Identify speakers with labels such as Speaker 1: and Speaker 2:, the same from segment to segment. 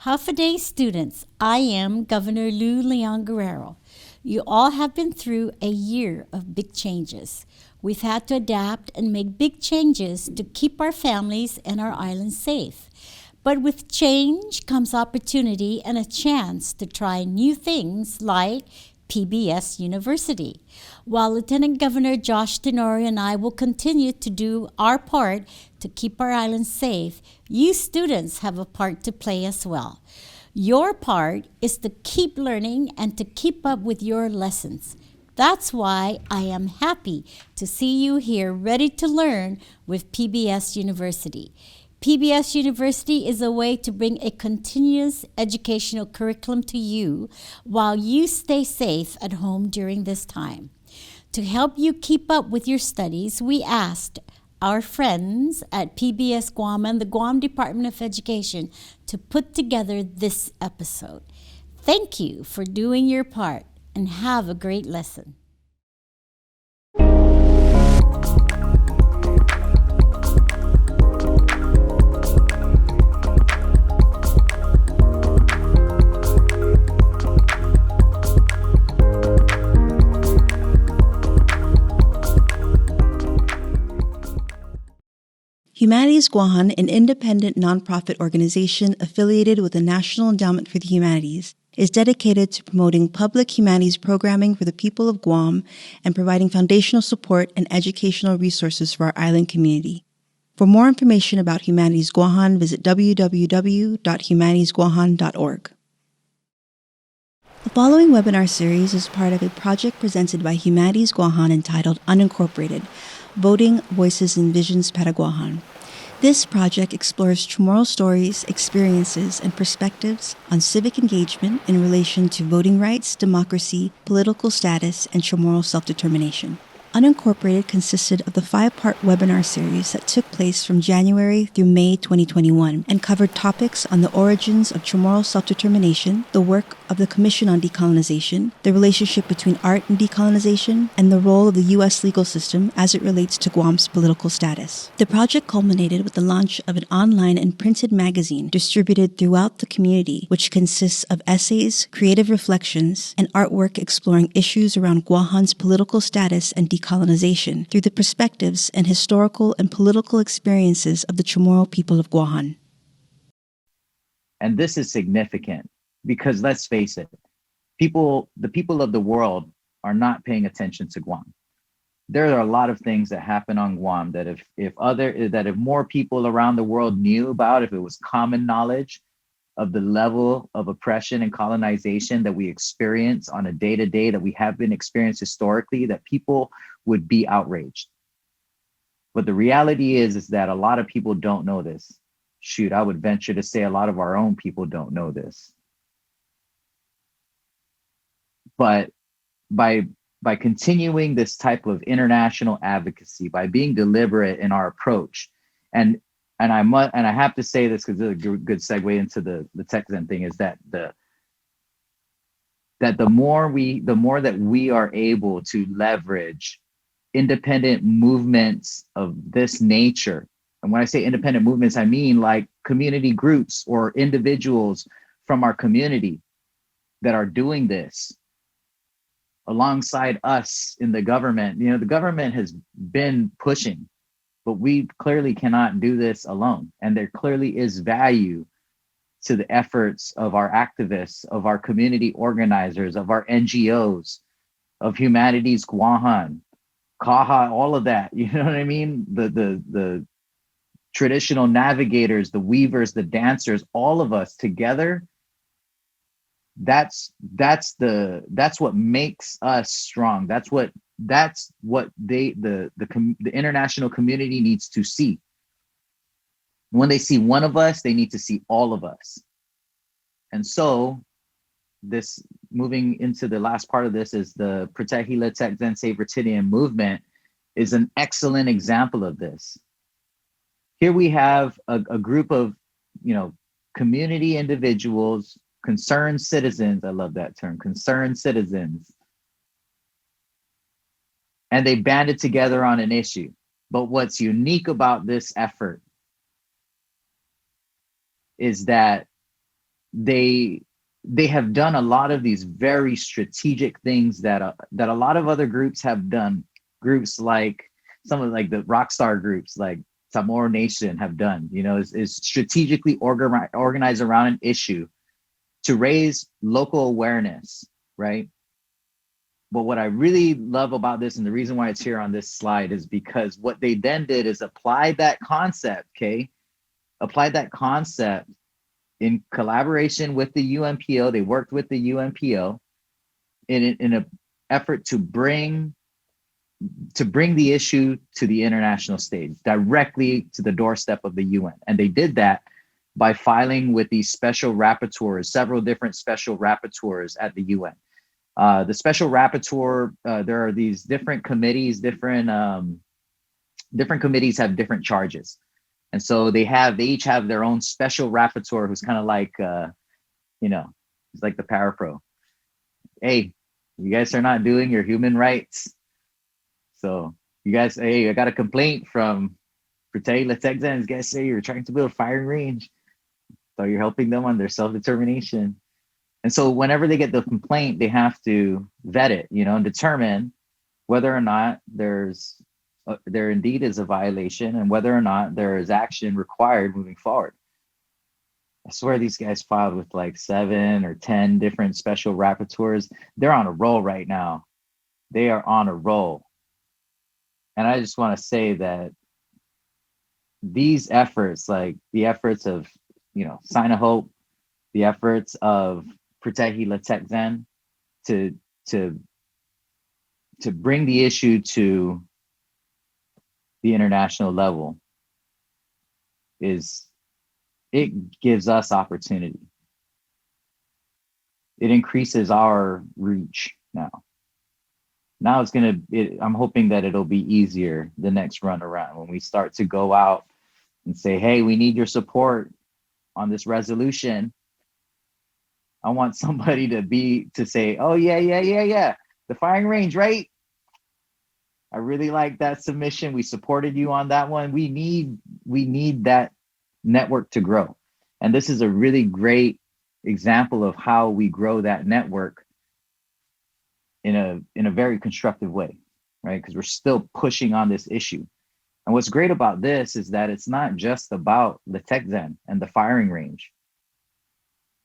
Speaker 1: Half a day students, I am Governor Lou Leon Guerrero. You all have been through a year of big changes. We've had to adapt and make big changes to keep our families and our island safe. But with change comes opportunity and a chance to try new things like PBS University. While Lieutenant Governor Josh Tenorio and I will continue to do our part to keep our island safe, you students have a part to play as well. Your part is to keep learning and to keep up with your lessons. That's why I am happy to see you here ready to learn with PBS University. PBS University is a way to bring a continuous educational curriculum to you while you stay safe at home during this time. To help you keep up with your studies, we asked our friends at PBS Guam and the Guam Department of Education to put together this episode. Thank you for doing your part and have a great lesson.
Speaker 2: Humanities Guåhan, an independent nonprofit organization affiliated with the National Endowment for the Humanities, is dedicated to promoting public humanities programming for the people of Guam and providing foundational support and educational resources for our island community. For more information about Humanities Guåhan, visit www.humanitiesguahan.org. The following webinar series is part of a project presented by Humanities Guåhan entitled Unincorporated, Voting, Voices, and Visions Para Guåhan. This project explores Chamorro stories, experiences, and perspectives on civic engagement in relation to voting rights, democracy, political status, and Chamorro self-determination. Unincorporated consisted of the 5-part webinar series that took place from January through May 2021 and covered topics on the origins of Chamorro self-determination, the work of the Commission on Decolonization, the relationship between art and decolonization, and the role of the U.S. legal system as it relates to Guam's political status. The project culminated with the launch of an online and printed magazine distributed throughout the community, which consists of essays, creative reflections, and artwork exploring issues around Guåhan's political status and decolonization through the perspectives and historical and political experiences of the Chamorro people of Guåhan.
Speaker 3: And this is significant because let's face it, the people of the world are not paying attention to Guam. There are a lot of things that happen on Guam that if more people around the world knew about, if it was common knowledge of the level of oppression and colonization that we experience on a day-to-day, that we have been experienced historically, that people would be outraged. But the reality is that a lot of people don't know this. Shoot, I would venture to say a lot of our own people don't know this. But by continuing this type of international advocacy, by being deliberate in our approach, and I have to say this because it's a good segue into the TechZen thing, is that the more that we are able to leverage independent movements of this nature, and when I say independent movements, I mean like community groups or individuals from our community that are doing this alongside us in the government. You know, the government has been pushing, but we clearly cannot do this alone. And there clearly is value to the efforts of our activists, of our community organizers, of our NGOs, of Humanities Guåhan, CAHA, all of that. You know what I mean? The traditional navigators, the weavers, the dancers, all of us together. That's what makes us strong. That's what the international community needs to see. When they see one of us, they need to see all of us. And so this, moving into the last part of this, is the Prutehi, Litekyan, Savertinian movement is an excellent example of this. Here we have a group of, community individuals, concerned citizens. I love that term, concerned citizens. And they banded together on an issue. But what's unique about this effort is that they have done a lot of these very strategic things that a lot of other groups have done. Groups like some of like the rock star groups like CHamoru Nation have done, is strategically organize around an issue to raise local awareness, right? But what I really love about this, and the reason why it's here on this slide, is because what they then did is apply that concept, okay? Applied that concept in collaboration with the UNPO. They worked with the UNPO in an effort to bring the issue to the international stage, directly to the doorstep of the UN. And they did that by filing with these special rapporteurs, several different special rapporteurs at the UN. The special rapporteur, there are these different committees, different committees have different charges. And so they each have their own special rapporteur who's kind of like, he's like the parapro. Hey, you guys are not doing your human rights. So you guys, hey, I got a complaint from Prutehi, Litekyan. You guys say you're trying to build a firing range. So you're helping them on their self-determination. And so whenever they get the complaint, they have to vet it, and determine whether or not there indeed is a violation and whether or not there is action required moving forward. I swear these guys filed with like 7 or 10 different special rapporteurs. They're on a roll right now. They are on a roll. And I just want to say that these efforts, like the efforts of, Sign of Hope, the efforts of Prutehi Litekyan to bring the issue to the international level, it gives us opportunity. It increases our reach now. Now I'm hoping that it'll be easier the next run around when we start to go out and say, hey, we need your support on this resolution. I want somebody to say, oh yeah, the firing range, right? I really like that submission. We supported you on that one. We need that network to grow. And this is a really great example of how we grow that network in a very constructive way, right? Because we're still pushing on this issue. And what's great about this is that it's not just about Litekyan and the firing range.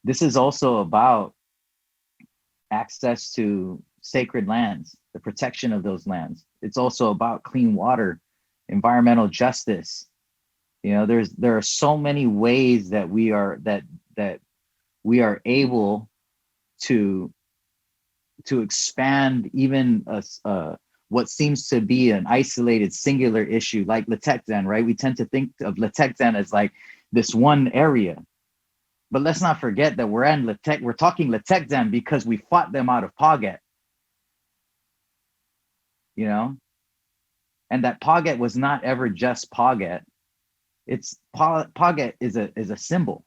Speaker 3: This is also about access to sacred lands, the protection of those lands. It's also about clean water, environmental justice. There are so many ways that we are able to expand even what seems to be an isolated singular issue like Litekyan, right? We tend to think of Litekyan as like this one area. But let's not forget that we're talking Litekyan because we fought them out of Paget. And that Paget was not ever just Paget. Paget is a symbol.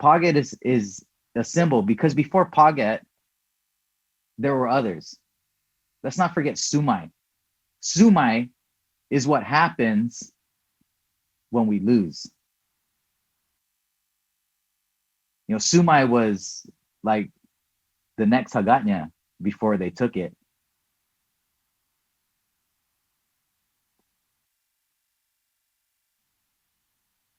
Speaker 3: Paget is a symbol because before Paget, there were others. Let's not forget Sumai. Sumai is what happens when we lose. Sumai was like the next Hagatnya before they took it.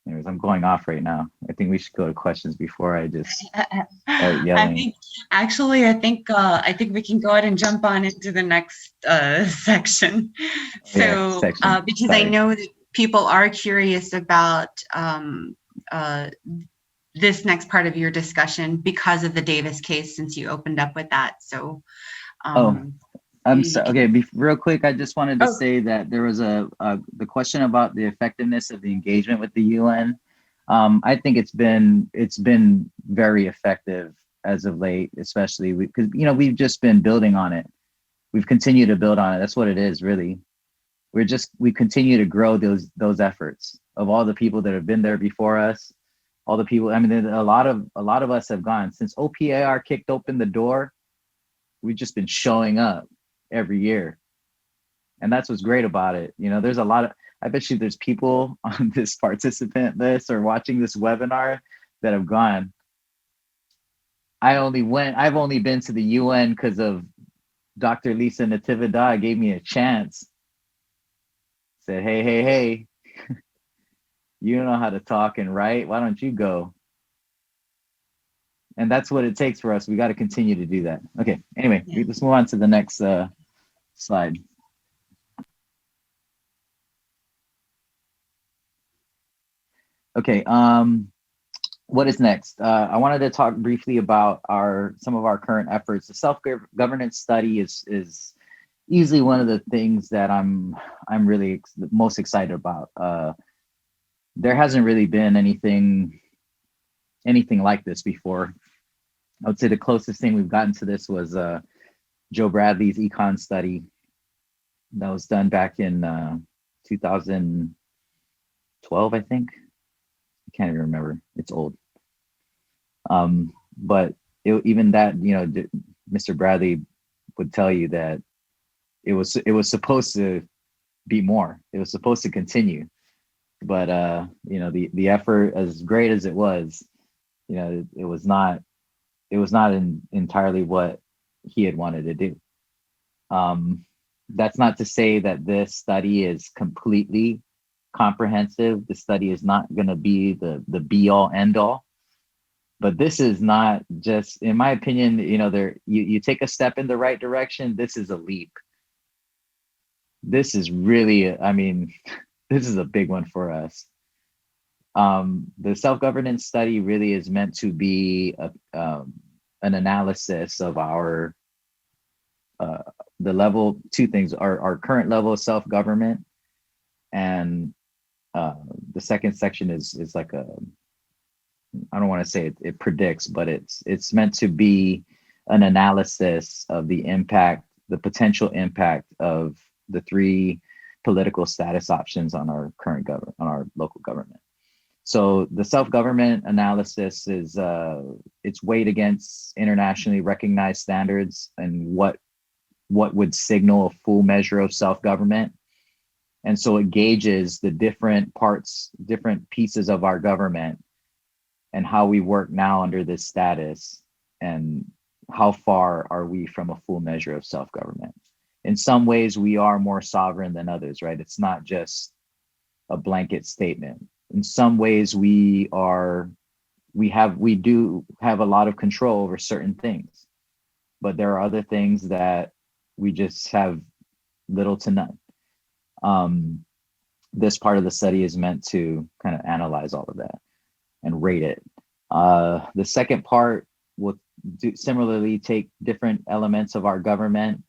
Speaker 3: Anyways, I'm going off right now. I think we should go to questions before I just start yelling.
Speaker 4: I think we can go ahead and jump on into the next section. So, because I know that people are curious about this next part of your discussion because of the Davis case, since you opened up with that. So,
Speaker 3: I'm sorry. Okay, real quick, I just wanted to say that there was the question about the effectiveness of the engagement with the UN. I think it's been very effective as of late, especially because we've just been building on it. We've continued to build on it. That's what it is, really. We continue to grow those efforts of all the people that have been there before us. All the people. I mean, a lot of us have gone since OPAR kicked open the door. We've just been showing up every year, and that's what's great about it. There's a lot of, I bet you there's people on this participant list or watching this webinar that have gone. I've only been to the UN because of Dr. Lisa Natividad gave me a chance. Said, hey, you know how to talk and write. Why don't you go? And that's what it takes for us. We got to continue to do that. Okay, anyway, let's move on to the next slide. Okay, what is next? I wanted to talk briefly about some of our current efforts. The self-governance study is easily one of the things that I'm really most excited about. There hasn't really been anything like this before. I would say the closest thing we've gotten to this was Joe Bradley's econ study that was done back in 2012, I think. I can't even remember. It's old. But even that, Mr. Bradley would tell you that it was supposed to be more. It was supposed to continue. But the effort, as great as it was, it was not entirely what he had wanted to do. That's not to say that this study is completely comprehensive. The study is not going to be the be all end all, but this is not just, in my opinion, you take a step in the right direction. This is a leap. This is really, this is a big one for us. The self-governance study really is meant to be an analysis of our the level, two things, our current level of self-government, and the second section is like I don't want to say it predicts, but it's meant to be an analysis of the potential impact of the three political status options on our current on our local government. So the self-government analysis is it's weighed against internationally recognized standards and what would signal a full measure of self-government. And so it gauges the different pieces of our government and how we work now under this status, and how far are we from a full measure of self-government. In some ways, we are more sovereign than others, right? It's not just a blanket statement. In some ways, we do have a lot of control over certain things, but there are other things that we just have little to none. This part of the study is meant to kind of analyze all of that and rate it. The second part will similarly take different elements of our government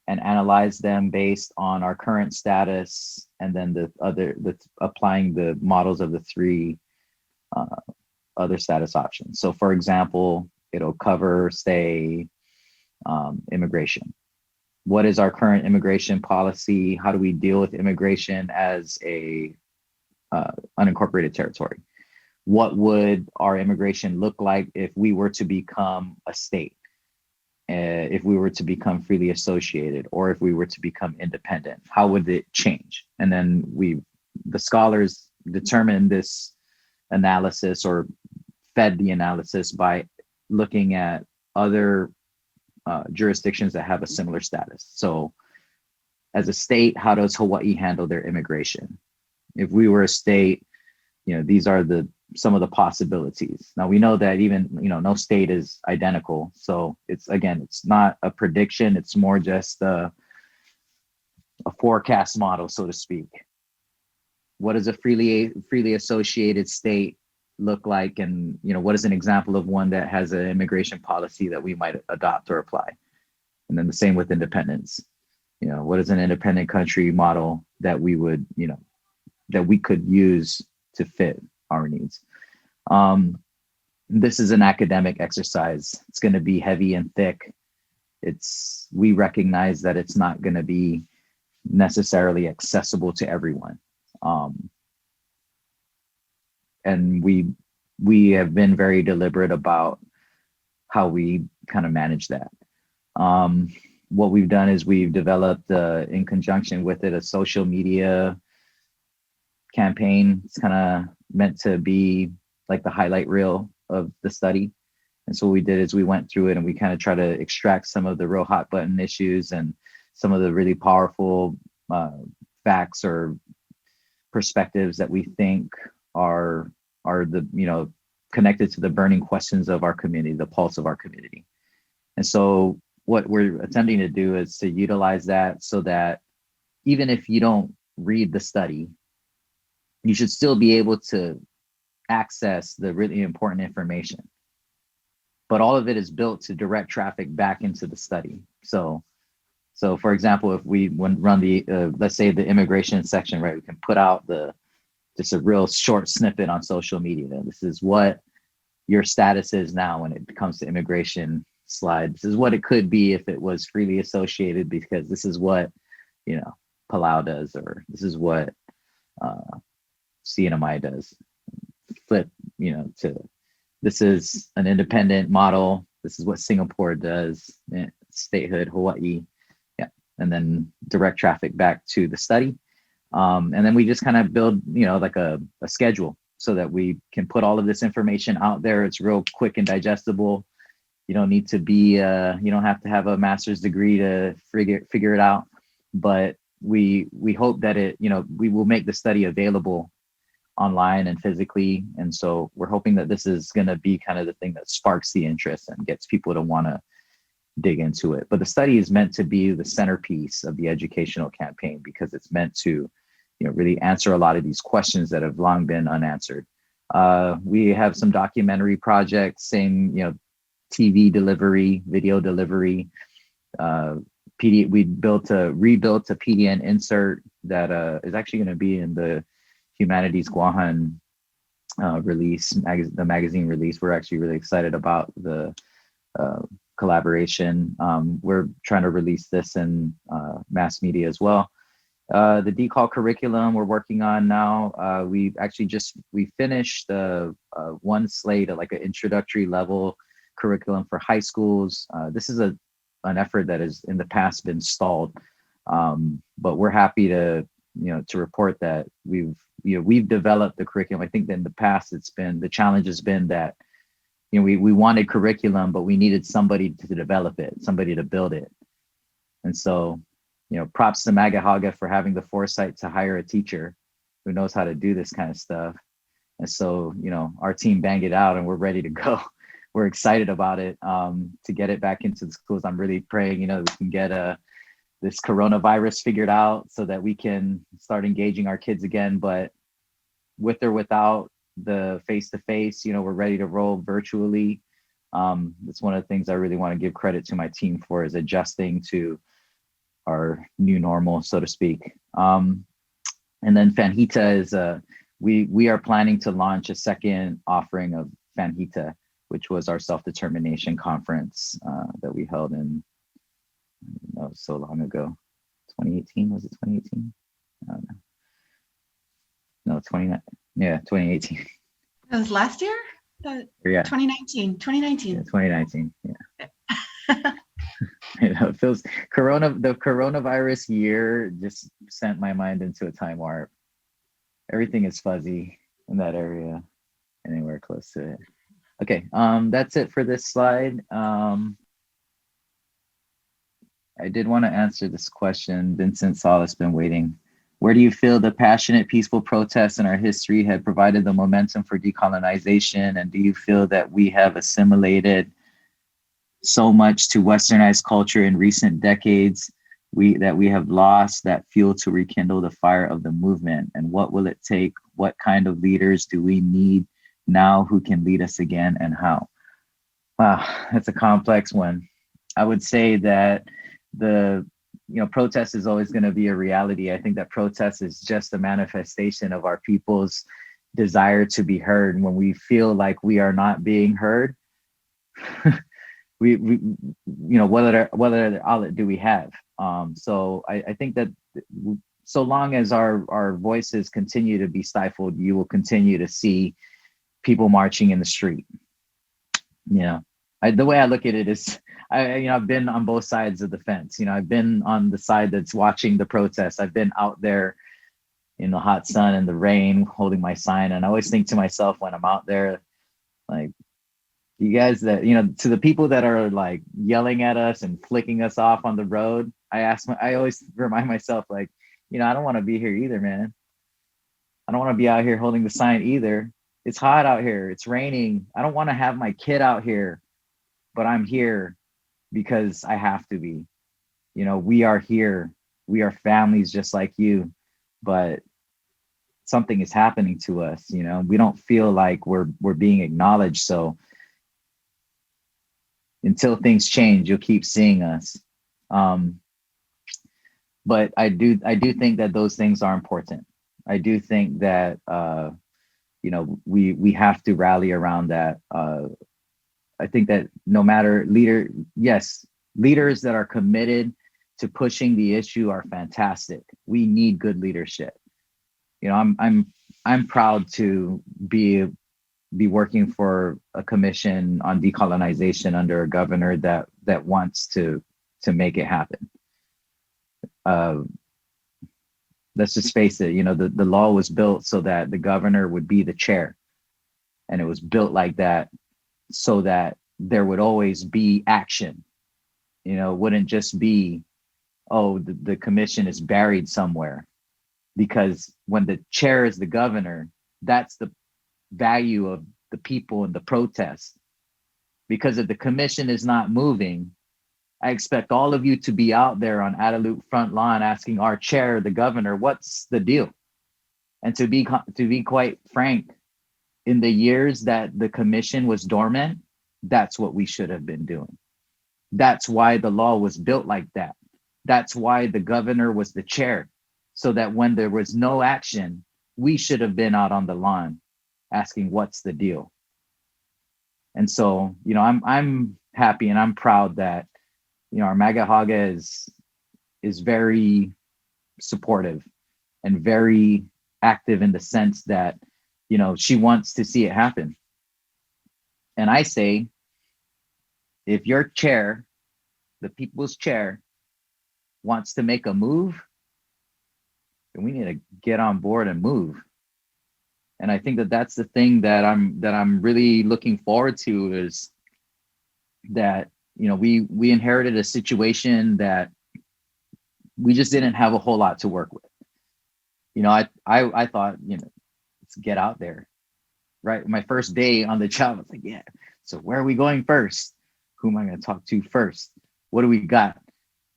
Speaker 3: and analyze them based on our current status, and then applying the models of the three other status options. So for example, it'll cover, say, immigration. What is our current immigration policy? How do we deal with immigration as a unincorporated territory? What would our immigration look like if we were to become a state? If we were to become freely associated, or if we were to become independent? How would it change? And then the scholars determined this analysis, or fed the analysis, by looking at other jurisdictions that have a similar status. So as a state, how does Hawaii handle their immigration? If we were a state, these are some of the possibilities. Now we know that even, no state is identical. So it's not a prediction. It's more just a forecast model, so to speak. What does a freely associated state look like? And, what is an example of one that has an immigration policy that we might adopt or apply? And then the same with independence. What is an independent country model that we would, that we could use to fit our needs? This is an academic exercise. It's going to be heavy and thick. We recognize that it's not going to be necessarily accessible to everyone. And we have been very deliberate about how we kind of manage that. What we've done is we've developed, in conjunction with it, a social media campaign. It's kind of meant to be like the highlight reel of the study. And so what we did is we went through it and we kind of try to extract some of the real hot button issues and some of the really powerful facts or perspectives that we think are the, you know, connected to the burning questions of our community, the pulse of our community. And so what we're attempting to do is to utilize that so that even if you don't read the study, you should still be able to access the really important information. But all of it is built to direct traffic back into the study. So for example, if we run the, let's say the immigration section, right, we can put out just a real short snippet on social media. This is what your status is now when it comes to immigration slide. This is what it could be if it was freely associated, because this is what, you know, Palau does, or this is what CNMI does. Flip, you know, to this is an independent model. This is what Singapore does, statehood, Hawaii. Yeah. And then direct traffic back to the study. And then we just kind of build, you know, like a schedule so that we can put all of this information out there. It's real quick and digestible. You don't need to be, you don't have to have a master's degree to figure it out. But we hope that it, you know, we will make the study available online and physically. And so we're hoping that this is going to be kind of the thing that sparks the interest and gets people to want to dig into it. But the study is meant to be the centerpiece of the educational campaign, because it's meant to, you know, really answer a lot of these questions that have long been unanswered. We have some documentary projects, same, you know, TV delivery, video delivery. We rebuilt a PDN insert that is actually going to be in the Humanities Guåhan release, the magazine release. We're actually really excited about the collaboration. We're trying to release this in mass media as well. The decol curriculum we're working on now. We finished one slate, like an introductory level curriculum for high schools. This is an effort that has in the past been stalled, but we're happy to, you know, to report that we've developed the curriculum. I think that in the past the challenge has been that, you know, we wanted curriculum, but we needed somebody to develop it, somebody to build it. And so, you know, props to Magahaga for having the foresight to hire a teacher who knows how to do this kind of stuff. And so, you know, our team banged it out and we're ready to go. We're excited about it, to get it back into the schools. I'm really praying, you know, we can get this coronavirus figured out so that we can start engaging our kids again. But with or without the face-to-face, you know, we're ready to roll virtually. That's one of the things I really want to give credit to my team for, is adjusting to our new normal, so to speak. And then Fanhita is we are planning to launch a second offering of Fanhita, which was our self-determination conference that we held in, so long ago. 2018, was it 2018? I don't know. No, 2018.
Speaker 4: It was last year?
Speaker 3: Yeah.
Speaker 4: 2019.
Speaker 3: Yeah, 2019, yeah. You know, it feels the coronavirus year just sent my mind into a time warp. Everything is fuzzy in that area, anywhere close to it. Okay, that's it for this slide. I did want to answer this question. Vincent Saul has been waiting. Where do you feel the passionate, peaceful protests in our history have provided the momentum for decolonization? And do you feel that we have assimilated so much to westernized culture in recent decades that we have lost that fuel to rekindle the fire of the movement? And what will it take? What kind of leaders do we need now who can lead us again, and how? Wow, that's a complex one. I would say that protest is always going to be a reality. I think that protest is just a manifestation of our people's desire to be heard. And when we feel like we are not being heard, what other outlet do we have? So I think that so long as our voices continue to be stifled, you will continue to see people marching in the street. The way I look at it is, I've been on both sides of the fence. I've been on the side that's watching the protests. I've been out there in the hot sun and the rain holding my sign. And I always think to myself when I'm out there, like, You guys that, to the people that are like yelling at us and flicking us off on the road, I always remind myself, like, I don't want to be here either, man. I don't want to be out here holding the sign either. It's hot out here. It's raining. I don't want to have my kid out here, but I'm here because I have to be. We are here. We are families just like you, but something is happening to us. We don't feel like we're being acknowledged. So until things change, you'll keep seeing us. But I do think that those things are important. I do think that we have to rally around that. I think that no matter leaders that are committed to pushing the issue are fantastic. We need good leadership. I'm proud to be working for a commission on decolonization under a governor that wants to make it happen. Let's just face it, the law was built so that the governor would be the chair. And it was built like that so that there would always be action. It wouldn't just be, oh, the commission is buried somewhere. Because when the chair is the governor, that's the value of the people and the protest. Because if the commission is not moving, I expect all of you to be out there on Adelut front lawn asking our chair, the governor, what's the deal? And to be quite frank, in the years that the commission was dormant, that's what we should have been doing. That's why the law was built like that. That's why the governor was the chair, so that when there was no action, we should have been out on the lawn asking what's the deal. And so, I'm happy and I'm proud that our MAGA Haga is very supportive and very active in the sense that, she wants to see it happen. And I say, if your chair, the people's chair, wants to make a move, then we need to get on board and move. And I think that that's the thing that I'm really looking forward to, is that we inherited a situation that we just didn't have a whole lot to work with. I thought, let's get out there, right? My first day on the job, I was like, yeah, so where are we going first? Who am I going to talk to first? What do we got?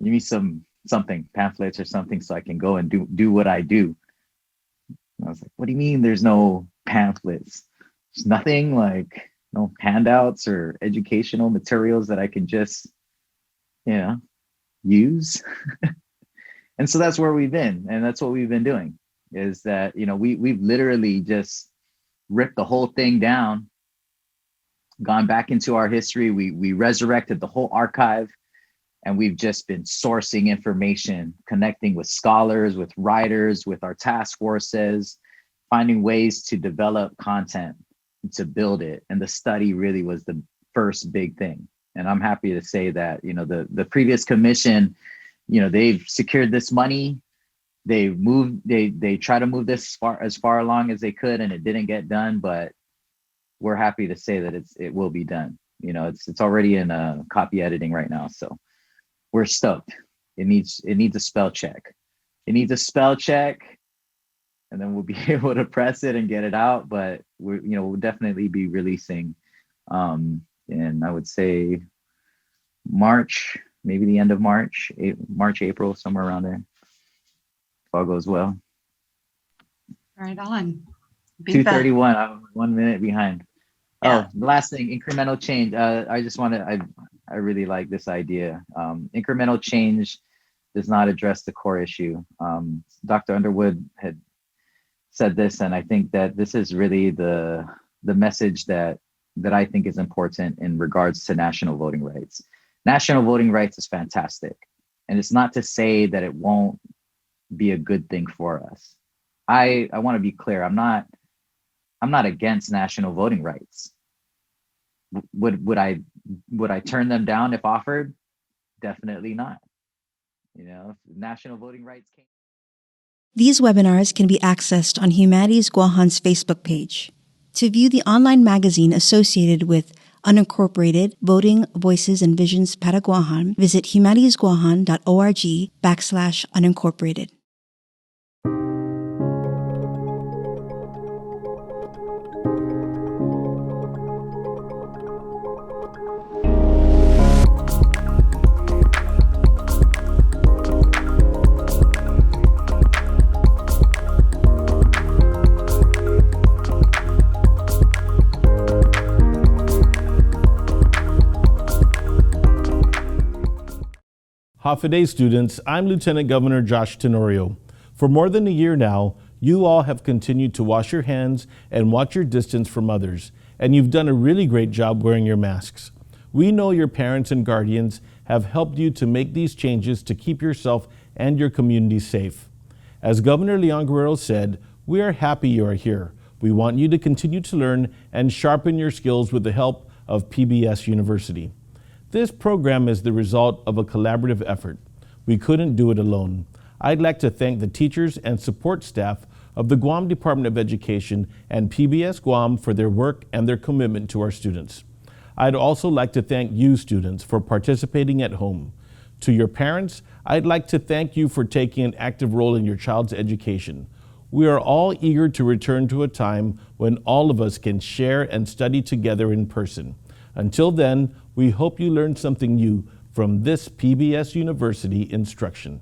Speaker 3: Give me something, pamphlets or something, so I can go and do what I do. And I was like, what do you mean there's no pamphlets? There's nothing, like no handouts or educational materials that I can just, use. And so that's where we've been. And that's what we've been doing, is that, we've literally just ripped the whole thing down, gone back into our history. We resurrected the whole archive, and we've just been sourcing information, connecting with scholars, with writers, with our task forces, finding ways to develop content, to build it. And the study really was the first big thing. And I'm happy to say that, the previous commission, they've secured this money. They try to move this as far along as they could, and it didn't get done, but we're happy to say that it will be done. It's already in copy editing right now. So we're stoked. It needs a spell check. It needs a spell check, and then we'll be able to press it and get it out. But we'll definitely be releasing in, I would say, March, maybe the end of March, April, somewhere around there. If all goes well.
Speaker 4: Right on.
Speaker 3: 2:31. I'm 1 minute behind.
Speaker 4: Yeah.
Speaker 3: Oh, the last thing, incremental change. I really like this idea. Incremental change does not address the core issue. Dr. Underwood had said this, and I think that this is really the message that I think is important in regards to national voting rights. National voting rights is fantastic. And it's not to say that it won't be a good thing for us. I want to be clear. I'm not against national voting rights. Would I turn them down if offered? Definitely not. If national voting rights came.
Speaker 2: These webinars can be accessed on Humanities Guåhan's Facebook page. To view the online magazine associated with Unincorporated, Voting, Voices, and Visions Para Guåhan, visit humanitiesguåhan.org/unincorporated.
Speaker 5: Hafa students, I'm Lieutenant Governor Josh Tenorio. For more than a year now, you all have continued to wash your hands and watch your distance from others, and you've done a really great job wearing your masks. We know your parents and guardians have helped you to make these changes to keep yourself and your community safe. As Governor Leon Guerrero said, we are happy you are here. We want you to continue to learn and sharpen your skills with the help of PBS University. This program is the result of a collaborative effort. We couldn't do it alone. I'd like to thank the teachers and support staff of the Guam Department of Education and PBS Guam for their work and their commitment to our students. I'd also like to thank you students for participating at home. To your parents, I'd like to thank you for taking an active role in your child's education. We are all eager to return to a time when all of us can share and study together in person. Until then, we hope you learned something new from this PBS University instruction.